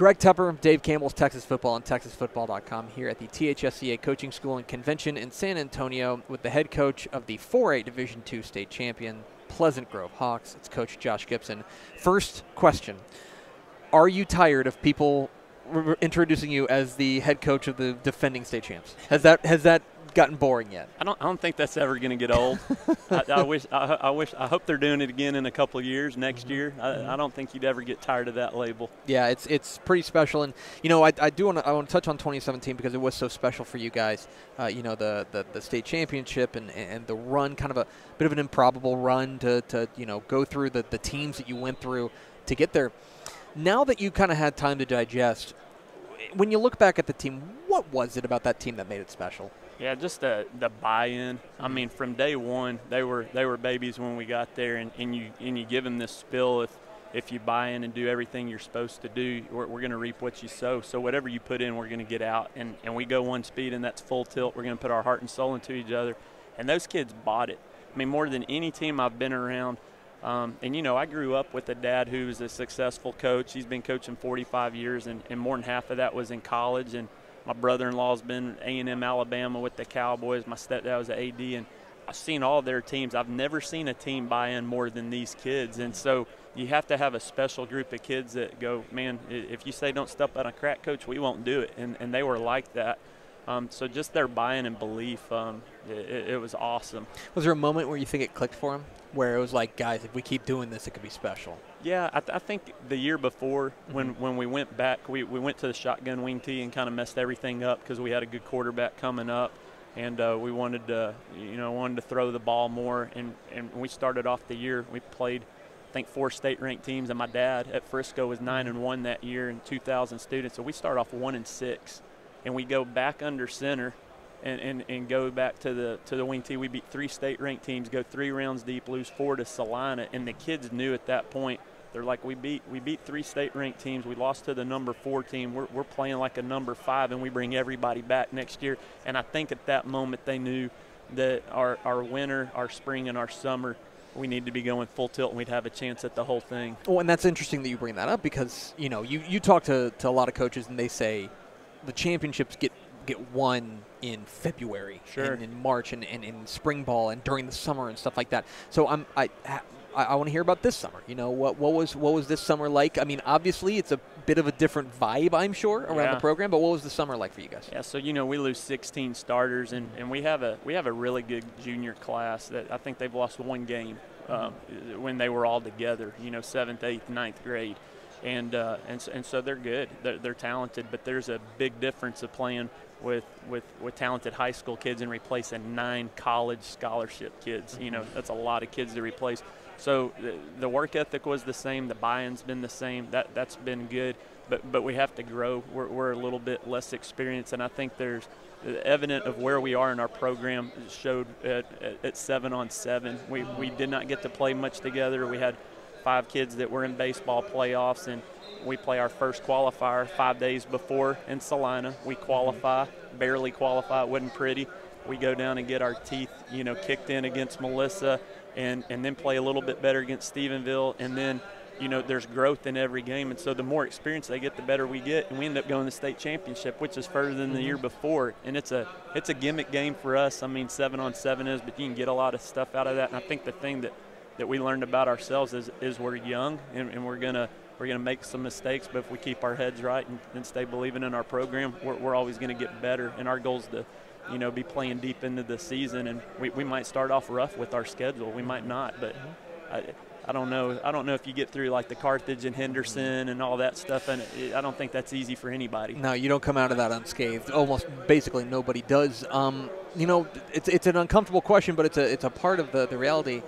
Greg Tepper, Dave Campbell's Texas Football and TexasFootball.com here at the THSCA Coaching School and Convention in San Antonio with the head coach of the 4A Division II state champion, Pleasant Grove Hawks. It's Coach Josh Gibson. First question, are you tired of people introducing you as the head coach of the defending state champs? Has that gotten boring yet? I don't think that's ever going to get old. I hope they're doing it again in a couple of years, next year. I don't think you'd ever get tired of that label. Yeah, it's pretty special, and I want to touch on 2017 because it was so special for you guys. The state championship and the run, kind of a bit of an improbable run to go through the teams that you went through to get there. Now that you kind of had time to digest, when you look back at the team, what was it about that team that made it special? Yeah, just the buy-in. I mean, from day one, they were babies when we got there, and you give them this spill. If you buy in and do everything you're supposed to do, we're going to reap what you sow. So whatever you put in, we're going to get out. And we go one speed, and that's full tilt. We're going to put our heart and soul into each other. And those kids bought it. I mean, more than any team I've been around. I grew up with a dad who was a successful coach. He's been coaching 45 years, and more than half of that was in college. And my brother-in-law's been A&M Alabama with the Cowboys. My stepdad was an AD, and I've seen all their teams. I've never seen a team buy in more than these kids. And so you have to have a special group of kids that go, man, if you say don't step on a crack, coach, we won't do it. And they were like that. So just their buy-in and belief, it was awesome. Was there a moment where you think it clicked for them, where it was like, guys, if we keep doing this, it could be special? Yeah, I think the year before when we went back, we went to the shotgun wing tee and kind of messed everything up because we had a good quarterback coming up, and we wanted to throw the ball more. And we started off the year, we played, I think, 4 state-ranked teams, and my dad at Frisco was 9-1 that year and 2,000 students. So we start off 1-6, and we go back under center. And go back to the wing tee. We beat 3 state-ranked teams, go 3 rounds deep, lose 4 to Salina, and the kids knew at that point. They're like, we beat 3 state-ranked teams. We lost to the number 4 team. We're playing like a number 5, and we bring everybody back next year. And I think at that moment they knew that our winter, our spring, and our summer, we need to be going full tilt, and we'd have a chance at the whole thing. Well, and that's interesting that you bring that up because you talk to a lot of coaches, and they say the championships get won in February, sure, in March, and in spring ball, and during the summer and stuff like that. So I want to hear about this summer. What was this summer like? I mean, obviously it's a bit of a different vibe, I'm sure, around the program. But what was the summer like for you guys? Yeah, so we lose 16 starters, and we have a really good junior class that I think they've lost 1 game when they were all together. 7th, 8th, 9th grade. And so they're good. They're talented, but there's a big difference of playing with talented high school kids and replacing 9 college scholarship kids. That's a lot of kids to replace. So the work ethic was the same. The buy-in's been the same. That's been good. But we have to grow. We're a little bit less experienced, and I think there's evident of where we are in our program showed at 7-on-7. We did not get to play much together. We had 5 kids that were in baseball playoffs, and we play our first qualifier 5 days before in Salina. We qualify, barely qualify. It wasn't pretty. We go down and get our teeth, kicked in against Melissa, and then play a little bit better against Stephenville. And then, there's growth in every game. And so the more experience they get, the better we get. And we end up going to the state championship, which is further than the year before. And it's a gimmick game for us. I mean, 7-on-7 is, but you can get a lot of stuff out of that. And I think the thing that we learned about ourselves is we're young, and we're gonna make some mistakes, but if we keep our heads right and stay believing in our program, we're always gonna get better. And our goal is to be playing deep into the season, and we might start off rough with our schedule. We might not, but I don't know if you get through like the Carthage and Henderson and all that stuff, and I don't think that's easy for anybody. No, you don't come out of that unscathed. Almost basically nobody does. It's an uncomfortable question, but it's a part of the reality.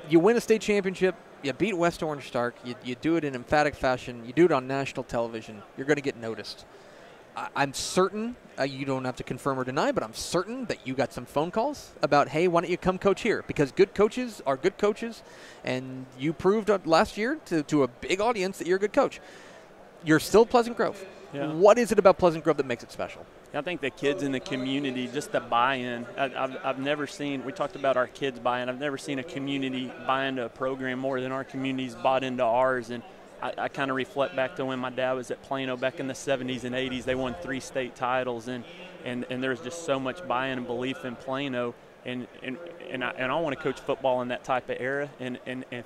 You win a state championship, you beat West Orange Stark, you do it in emphatic fashion, you do it on national television, you're going to get noticed. I'm certain, you don't have to confirm or deny, but I'm certain that you got some phone calls about, hey, why don't you come coach here? Because good coaches are good coaches, and you proved last year to a big audience that you're a good coach. You're still Pleasant Grove. Yeah. What is it about Pleasant Grove that makes it special? I think the kids in the community, just the buy-in. I've never seen, we talked about our kids buy-in, I've never seen a community buy into a program more than our community's bought into ours. And I kind of reflect back to when my dad was at Plano back in the 70s and 80s. They won 3 state titles, and there's just so much buy-in and belief in Plano. And I want to coach football in that type of era, and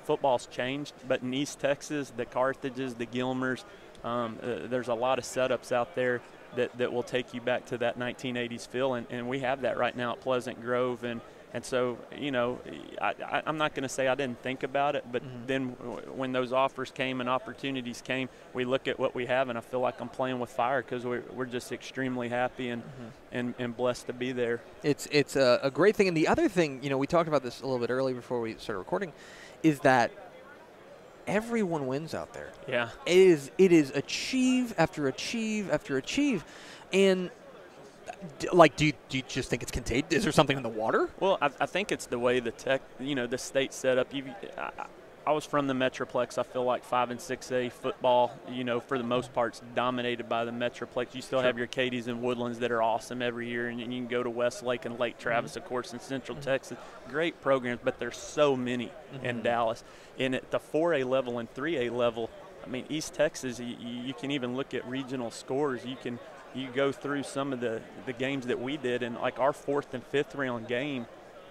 football's changed. But in East Texas, the Carthages, the Gilmers, there's a lot of setups out there that will take you back to that 1980s feel, and we have that right now at Pleasant Grove. And so, you know, I'm not going to say I didn't think about it, but then when those offers came and opportunities came, we look at what we have, and I feel like I'm playing with fire because we're just extremely happy and blessed to be there. It's a great thing. And the other thing, you know, we talked about this a little bit earlier before we started recording, is that everyone wins out there. Yeah. It is achieve after achieve after achieve. And like, do you just think it's contagious? Is there something in the water? Well, I think it's the way the state set up. I was from the Metroplex. I feel like 5 and 6A football, you know, for the most part, is dominated by the Metroplex. You still have your Cadies and Woodlands that are awesome every year, and you can go to Westlake and Lake Travis, of course, in Central Texas. Great programs, but there's so many in Dallas. And at the 4A level and 3A level, I mean, East Texas, you can even look at regional scores. You go through some of the games that we did, and like our 4th and 5th round game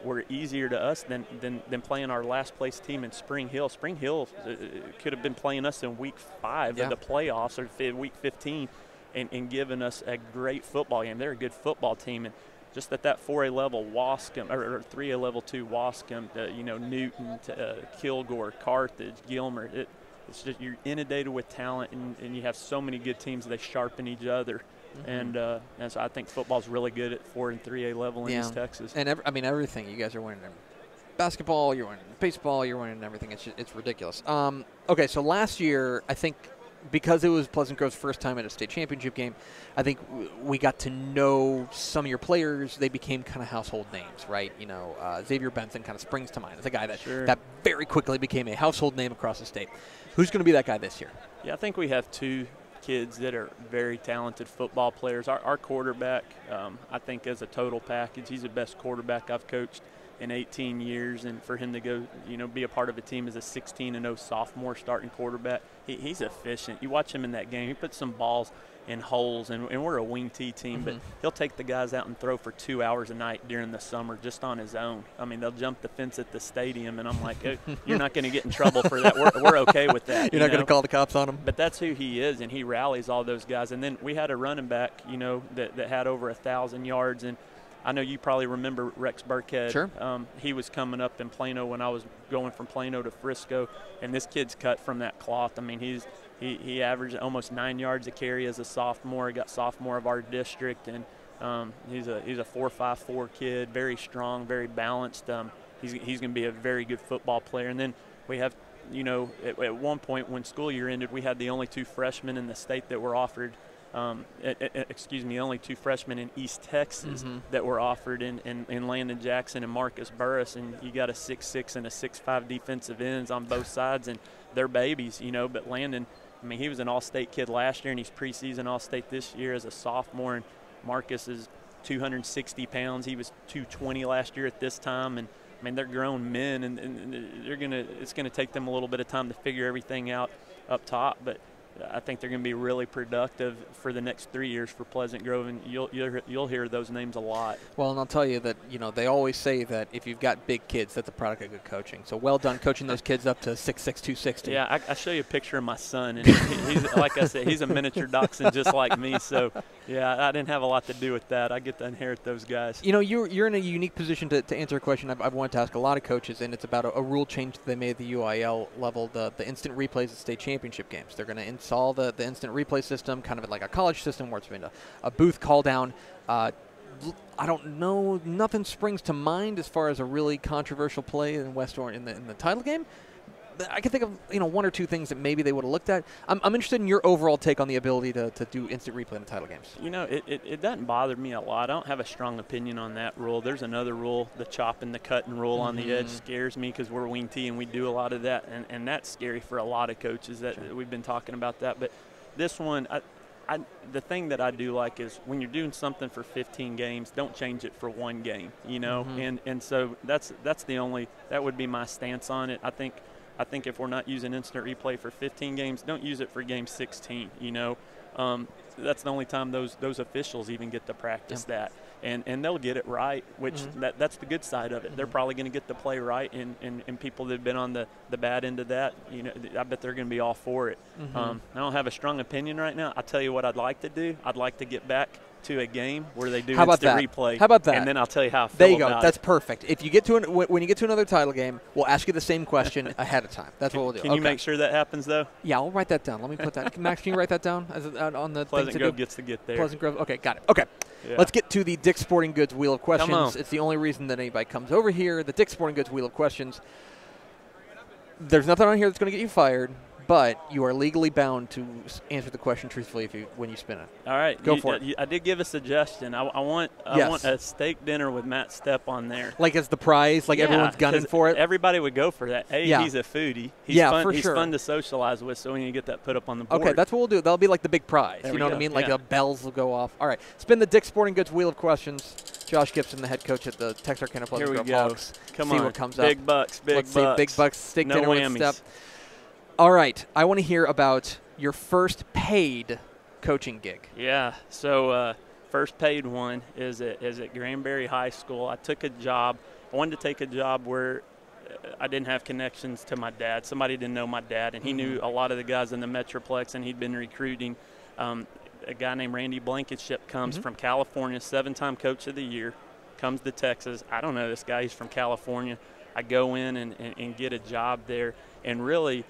were easier to us than playing our last place team in Spring Hill. Spring Hill could have been playing us in week 5 of the playoffs or week 15 and giving us a great football game. They're a good football team. And just at that 4A level, Wascom, or 3A level 2, Wascom, you know, Newton, Kilgore, Carthage, Gilmer. It's just you're inundated with talent, and you have so many good teams. They sharpen each other. And so I think football's really good at 4 and 3A level in East Texas. And everything. You guys are winning basketball, you're winning baseball, you're winning everything. It's ridiculous. Okay, so last year, I think because it was Pleasant Grove's first time at a state championship game, I think we got to know some of your players. They became kind of household names, right? You know, Xavier Benson kind of springs to mind as a guy that very quickly became a household name across the state. Who's going to be that guy this year? Yeah, I think we have 2 kids that are very talented football players. Our quarterback, I think as a total package, he's the best quarterback I've coached in 18 years, and for him to go, you know, be a part of a team as a 16-0 sophomore starting quarterback, he's efficient. You watch him in that game, he puts some balls in holes, and we're a wing T team, but he'll take the guys out and throw for 2 hours a night during the summer just on his own. I mean, they'll jump the fence at the stadium, and I'm like, hey, you're not going to get in trouble for that. We're okay with that. You're not going to call the cops on him? But that's who he is, and he rallies all those guys. And then we had a running back, you know, that had over 1,000 yards, and I know you probably remember Rex Burkhead. Sure. He was coming up in Plano when I was going from Plano to Frisco, and this kid's cut from that cloth. I mean, he averaged almost 9 yards a carry as a sophomore. He got sophomore of our district, and he's a 4.54 kid, very strong, very balanced. He's going to be a very good football player. And then we have, you know, at one point when school year ended, we had the only 2 freshmen in the state that were offered. Only 2 freshmen in East Texas that were offered in Landon Jackson and Marcus Burris, and you got a 6'6" and a 6'5" defensive ends on both sides, and they're babies, you know. But Landon, I mean, he was an all-state kid last year, and he's preseason all-state this year as a sophomore, and Marcus is 260 pounds. He was 220 last year at this time, and I mean, they're grown men, and it's gonna take them a little bit of time to figure everything out up top, but I think they're going to be really productive for the next 3 years for Pleasant Grove, and you'll hear those names a lot. Well, and I'll tell you that, you know, they always say that if you've got big kids, that's a product of good coaching. So well done coaching those kids up to 6'6", 260. Yeah, I show you a picture of my son, and he's like I said, he's a miniature dachshund just like me. So, yeah, I didn't have a lot to do with that. I get to inherit those guys. You know, you're in a unique position to answer a question I've wanted to ask a lot of coaches, and it's about a rule change that they made at the UIL level, the instant replays at state championship games. They're going to install the instant replay system, kind of like a college system where it's been a booth call down. I don't know, nothing springs to mind as far as a really controversial play in West Orange in the title game. I can think of, you know, 1 or 2 things that maybe they would have looked at. I'm interested in your overall take on the ability to do instant replay in the title games. You know, it doesn't bother me a lot. I don't have a strong opinion on that rule. There's another rule, the chop and the cutting rule on the edge, scares me because we're wing T and we do a lot of that, and that's scary for a lot of coaches that we've been talking about that. But this one, the thing that I do like is when you're doing something for 15 games, don't change it for 1 game, you know. And so that would be my stance on it. I think I think if we're not using instant replay for 15 games, don't use it for game 16. You know, that's the only time those officials even get to practice that. And they'll get it right, which that's the good side of it. They're probably going to get the play right, and people that have been on the bad end of that, you know, I bet they're going to be all for it. I don't have a strong opinion right now. I'll tell you what I'd like to do. I'd like to get back to a game where they do instant replay. How about that? And then I'll tell you how I feel There you go. about That's it. perfect. If you get to when you get to another title game, we'll ask you the same question ahead of time. That's what we'll do. Can you make sure that happens, though? Yeah, I'll write that down. Let me put that. Max, can you write that down on the Pleasant thing to Grove do? gets to get there. Pleasant Grove. Okay, got it. Okay. Yeah. Let's get to the Dick's Sporting Goods Wheel of Questions. Come on. It's the only reason that anybody comes over here. The Dick's Sporting Goods Wheel of Questions. There's nothing on here that's going to get you fired, but you are legally bound to answer the question truthfully when you spin it. All right. Go for it. I did give a suggestion. I want a steak dinner with Matt Stepp on there. Like as the prize? Like everyone's gunning for it? Everybody would go for that. He's a foodie. He's fun, for he's sure. fun to socialize with, so we need to get that put up on the board. Okay, that's what we'll do. That'll be like the big prize. There You know we what I go. mean? Like Yeah. the bells will go off. All right. Spin the Dick's Sporting Goods Wheel of Questions. Josh Gibson, the head coach at the Texarkana Pleasant Here we Grove go. Hawks. Come see on. what comes Big up. bucks, big Let's bucks. see, big bucks, steak No dinner with whammies. Stepp. All right. I want to hear about your first paid coaching gig. Yeah. So first paid one is at Granbury High School. I took a job. I wanted to take a job where I didn't have connections to my dad. Somebody didn't know my dad, and he knew a lot of the guys in the Metroplex, and he'd been recruiting. A guy named Randy Blankenship comes from California, 7-time coach of the year, comes to Texas. I don't know this guy. He's from California. I go in and get a job there, and really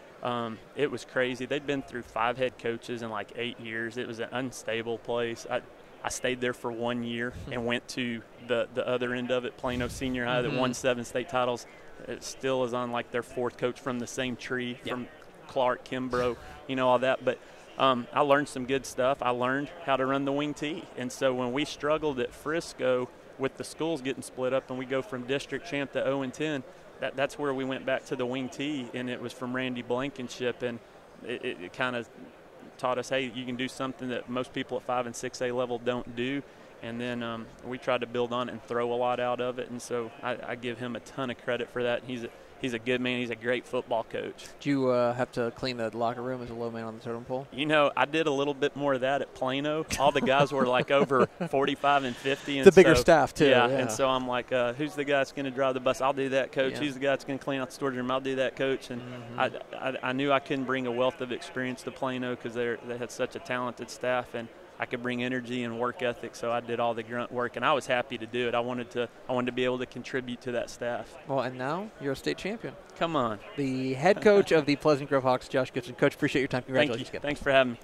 it was crazy. They'd been through 5 head coaches in like 8 years. It was an unstable place. I stayed there for 1 year and went to the other end of it, Plano Senior High, that won 7 state titles. It still is on like their 4th coach from the same tree, from Clark, Kimbrough, you know, all that. But I learned some good stuff. I learned how to run the wing tee. And so when we struggled at Frisco with the schools getting split up and we go from district champ to 0-10, that's where we went back to the wing tee, and it was from Randy Blankenship, and it kind of taught us, hey, you can do something that most people at 5 and 6A level don't do. And then we tried to build on it and throw a lot out of it, and so I give him a ton of credit for that. He's a good man. He's a great football coach. Did you have to clean the locker room as a low man on the totem pole? You know, I did a little bit more of that at Plano. All the guys were like over 45 and 50. And it's a bigger staff, too. Yeah, and so I'm like, who's the guy that's going to drive the bus? I'll do that, coach. Yeah. Who's the guy that's going to clean out the storage room? I'll do that, coach. And I knew I couldn't bring a wealth of experience to Plano because they had such a talented staff, and I could bring energy and work ethic, so I did all the grunt work, and I was happy to do it. I wanted to be able to contribute to that staff. Well, and now you're a state champion. Come on. The head coach of the Pleasant Grove Hawks, Josh Gibson. Coach, appreciate your time. Congratulations. Thank you. Thanks for having me.